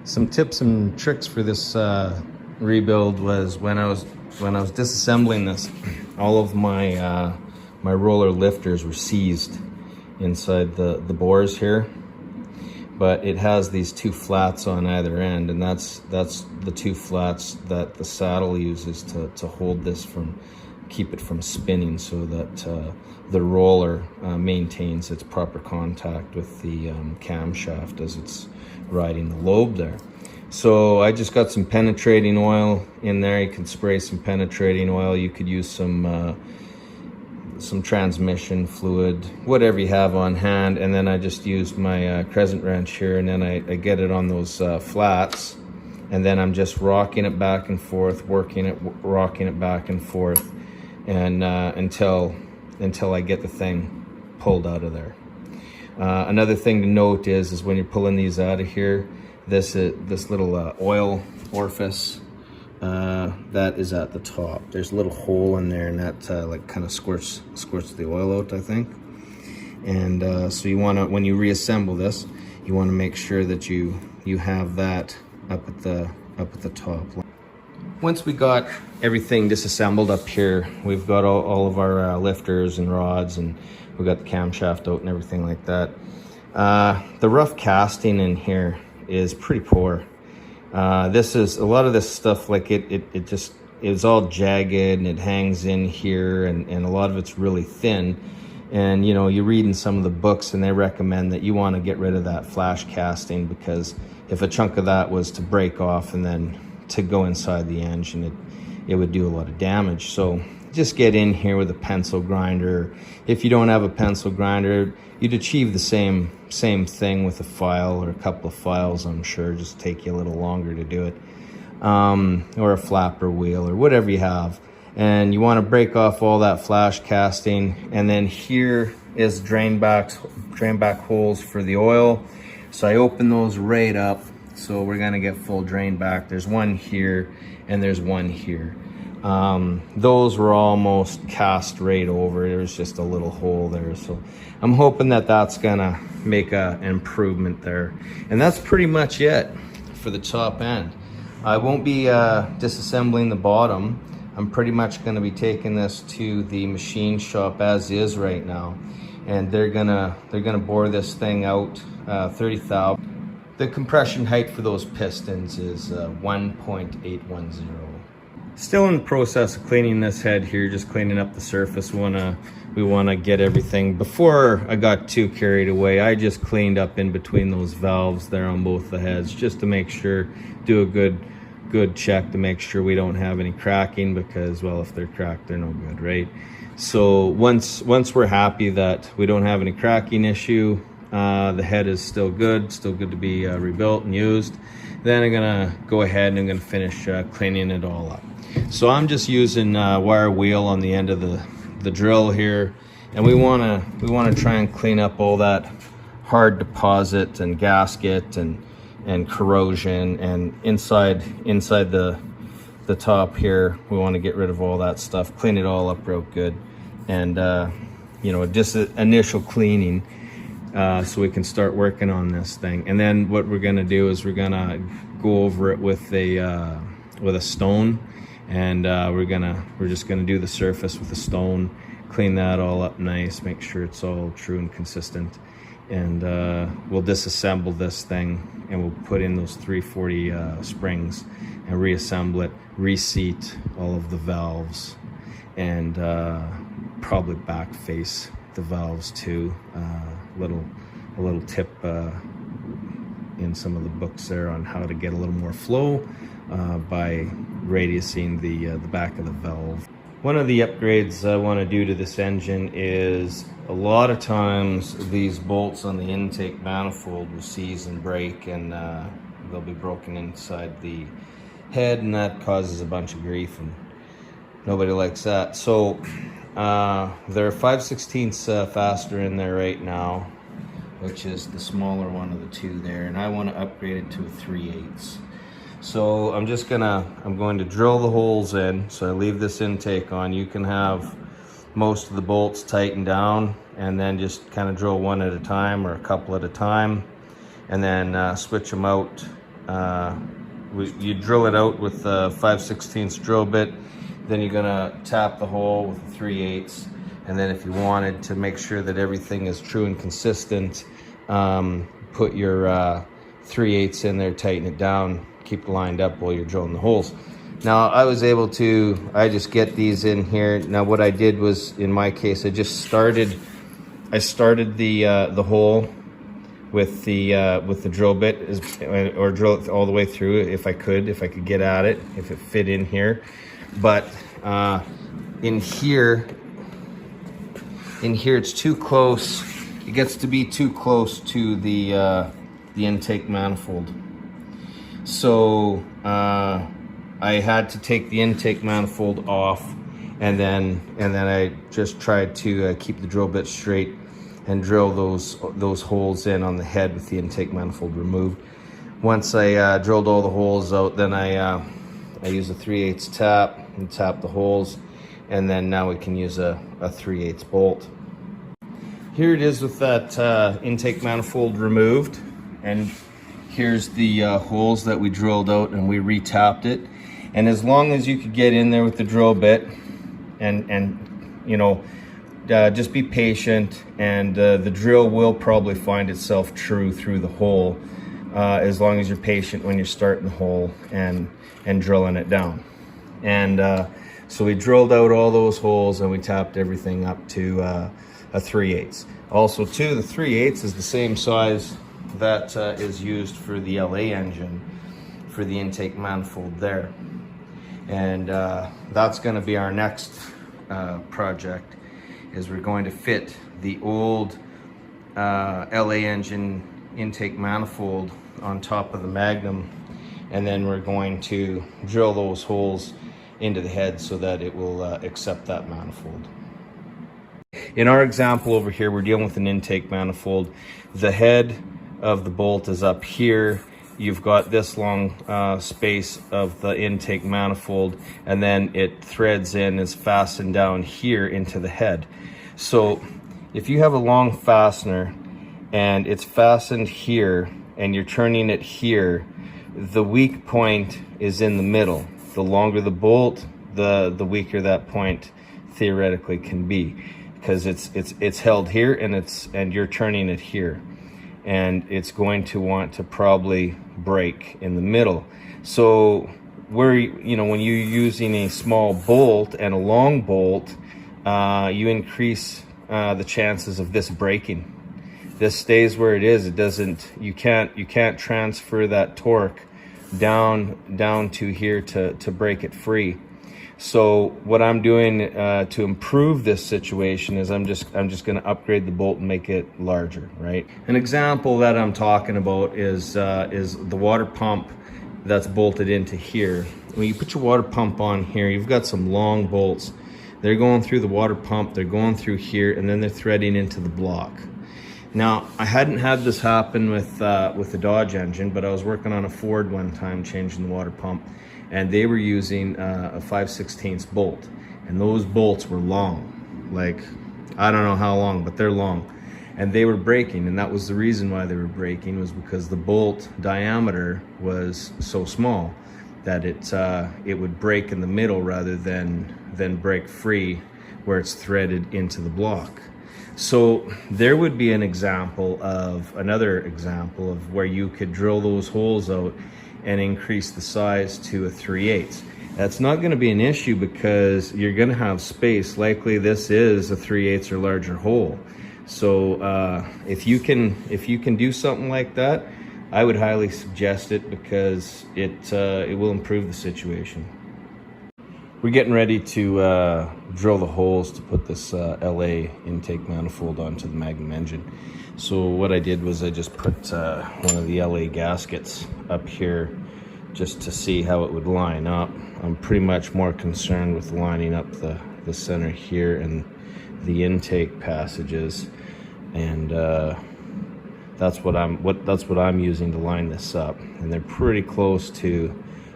Some tips and tricks for this rebuild was when I was disassembling this, all of my my roller lifters were seized inside the bores here, but it has these two flats on either end, and that's the two flats that the saddle uses to hold this from, keep it from spinning, so that the roller maintains its proper contact with the camshaft as it's riding the lobe there. So I just got some penetrating oil in there. You can spray some penetrating oil. You could use some transmission fluid, whatever you have on hand. And then I just used my crescent wrench here, and then I get it on those flats, and then I'm just rocking it back and forth, rocking it back and forth, and until I get the thing pulled out of there. Another thing to note is when you're pulling these out of here, this little oil orifice that is at the top. There's a little hole in there, and that like kind of squirts the oil out, I think. And so you want to, when you reassemble this, you want to make sure that you have that up at the top. Once we got everything disassembled up here, we've got all of our lifters and rods, and we got the camshaft out and everything like that. The rough casting in here is pretty poor. This is a lot of this stuff, like it's all jagged and it hangs in here, and a lot of it's really thin. And you know, you read in some of the books and they recommend that you want to get rid of that flash casting, because if a chunk of that was to break off and then to go inside the engine, it would do a lot of damage. So just get in here with a pencil grinder. If you don't have a pencil grinder, you'd achieve the same thing with a file or a couple of files, I'm sure. Just take you a little longer to do it, or a flapper wheel or whatever you have. And you want to break off all that flash casting, and then here is drain back holes for the oil. So I open those right up, so we're gonna get full drain back. There's one here and there's one here. Those were almost cast right over. There was just a little hole there, so I'm hoping that that's gonna make an improvement there. And that's pretty much it for the top end. I won't be disassembling the bottom. I'm pretty much gonna be taking this to the machine shop as is right now, and they're gonna bore this thing out 30 thou. The compression height for those pistons is 1.810. Still in the process of cleaning this head here, just cleaning up the surface. We wanna get everything. Before I got too carried away, I just cleaned up in between those valves there on both the heads, just to make sure, do a good check to make sure we don't have any cracking, because, well, if they're cracked, they're no good, right? So once we're happy that we don't have any cracking issue, the head is still good to be rebuilt and used, then I'm gonna go ahead and I'm gonna finish cleaning it all up. So I'm just using wire wheel on the end of the drill here, and we wanna try and clean up all that hard deposit and gasket and corrosion, and inside the top here, we want to get rid of all that stuff, clean it all up real good, and you know, just initial cleaning, so we can start working on this thing. And then what we're gonna do is we're gonna go over it with a stone, and we're just gonna do the surface with a stone, clean that all up nice, make sure it's all true and consistent, and we'll disassemble this thing, and we'll put in those 340 springs and reassemble it, reseat all of the valves, and probably back face the valves too. A little tip in some of the books there on how to get a little more flow by radiusing the back of the valve. One of the upgrades I want to do to this engine is, a lot of times these bolts on the intake manifold will seize and break, and they'll be broken inside the head, and that causes a bunch of grief, and nobody likes that. So there are 5/16 fastener in there right now, which is the smaller one of the two there, and I want to upgrade it to a 3/8. So I'm going to drill the holes in. So I leave this intake on. You can have most of the bolts tightened down, and then just kind of drill one at a time or a couple at a time, and then switch them out you drill it out with a 5/16 drill bit. Then you're gonna tap the hole with a 3/8, and then if you wanted to make sure that everything is true and consistent, put your 3/8 in there, tighten it down, keep it lined up while you're drilling the holes. Now I just get these in here. Now what I did was, in my case, I started the hole with the drill bit, or drill it all the way through if I could get at it, if it fit in here. But in here it's too close. It gets to be too close to the intake manifold. So I had to take the intake manifold off, and then I just tried to keep the drill bit straight and drill those holes in on the head with the intake manifold removed. Once I drilled all the holes out, then I use a 3/8 tap and tap the holes, and then now we can use a 3/8 bolt. Here it is with that intake manifold removed, and here's the holes that we drilled out and we re-tapped it. And as long as you could get in there with the drill bit and you know, just be patient, and the drill will probably find itself true through the hole, as long as you're patient when you're starting the hole and drilling it down. And so we drilled out all those holes and we tapped everything up to a 3/8. Also too, the 3/8 is the same size that is used for the LA engine, for the intake manifold there. And that's going to be our next project, is we're going to fit the old LA engine intake manifold on top of the Magnum, and then we're going to drill those holes into the head so that it will accept that manifold. In our example over here, we're dealing with an intake manifold. The head of the bolt is up here. You've got this long space of the intake manifold, and then it threads in, is fastened down here into the head. So if you have a long fastener and it's fastened here and you're turning it here, the weak point is in the middle. The longer the bolt, the weaker that point theoretically can be, because it's held here and you're turning it here, and it's going to want to probably break in the middle. So when you're using a small bolt and a long bolt, you increase the chances of this breaking. This stays where it is. It doesn't. You can't transfer that torque down to here to break it free. So what I'm doing to improve this situation is I'm just going to upgrade the bolt and make it larger, right? An example that I'm talking about is the water pump that's bolted into here. When you put your water pump on here, you've got some long bolts. They're going through the water pump, they're going through here, and then they're threading into the block. Now, I hadn't had this happen with the Dodge engine, but I was working on a Ford one time changing the water pump, and they were using a 5/16 bolt, and those bolts were long, like I don't know how long, but they're long, and they were breaking. And that was the reason why they were breaking, was because the bolt diameter was so small that it would break in the middle rather than break free where it's threaded into the block. So there would be another example of where you could drill those holes out and increase the size to a 3/8. That's not going to be an issue because you're going to have space. Likely this is a 3/8 or larger hole. So if you can do something like that, I would highly suggest it, because it will improve the situation. We're getting ready to drill the holes to put this LA intake manifold onto the Magnum engine. So what I did was I just put one of the LA gaskets up here just to see how it would line up. I'm pretty much more concerned with lining up the center here and the intake passages, and that's what I'm using to line this up. And they're pretty close to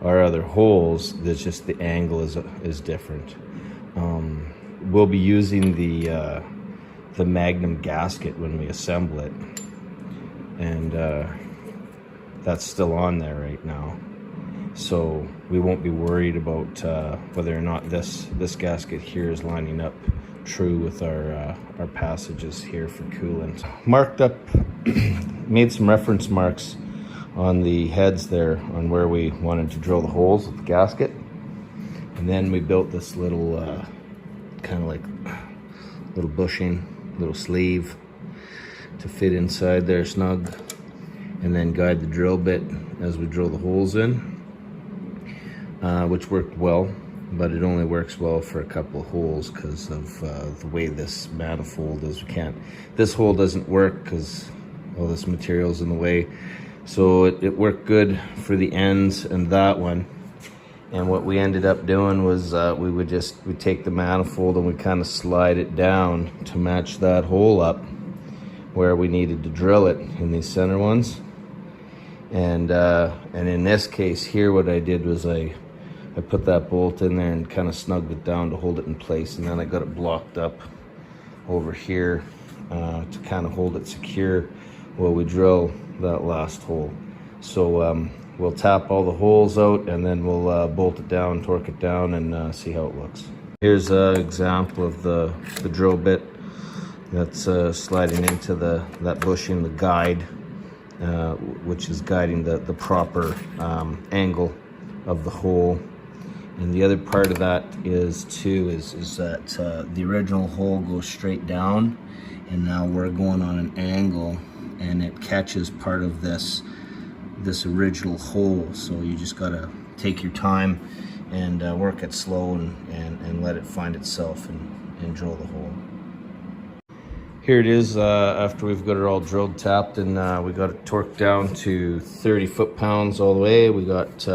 our other holes. There's just the angle is different. We'll be using the Magnum gasket when we assemble it, and that's still on there right now. So we won't be worried about whether or not this gasket here is lining up true with our passages here for coolant. Marked up, made some reference marks on the heads there on where we wanted to drill the holes with the gasket. And then we built this little kind of like little bushing, little sleeve to fit inside there snug, and then guide the drill bit as we drill the holes in, which worked well, but it only works well for a couple of holes because of the way this manifold is. This hole doesn't work because all this material's in the way. So it worked good for the ends and that one. And what we ended up doing was we'd take the manifold and we kind of slide it down to match that hole up where we needed to drill it in these center ones. And in this case here, what I did was I put that bolt in there and kind of snugged it down to hold it in place, and then I got it blocked up over here to kind of hold it secure while we drill that last hole. So we'll tap all the holes out and then we'll bolt it down, torque it down, and see how it looks. Here's an example of the drill bit that's sliding into that bushing, the guide, which is guiding the proper angle of the hole. And the other part of that is that the original hole goes straight down, and now we're going on an angle, and it catches part of this original hole. So you just gotta take your time and work it slow and let it find itself and drill the hole. Here it is after we've got it all drilled, tapped, and we got it torqued down to 30 foot-pounds all the way. We got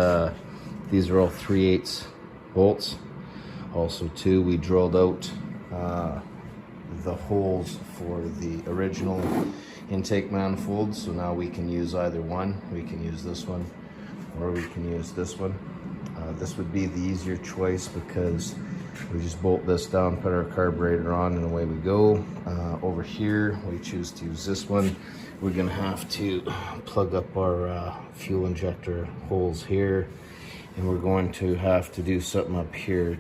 these are all 3/8 bolts. Also too, we drilled out the holes for the original intake manifold, so now we can use either one. We can use this one or we can use this one. This would be the easier choice because we just bolt this down, put our carburetor on, and away we go. Over here we choose to use this one. We're gonna have to plug up our fuel injector holes here, and we're going to have to do something up here,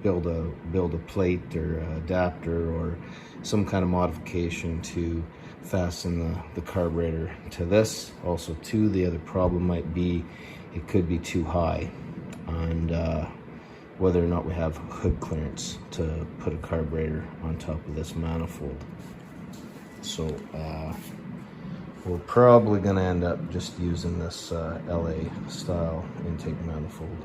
build a plate or adapter or some kind of modification to fasten the carburetor to this. Also too, the other problem might be it could be too high, and whether or not we have hood clearance to put a carburetor on top of this manifold. So we're probably gonna end up just using this LA style intake manifold.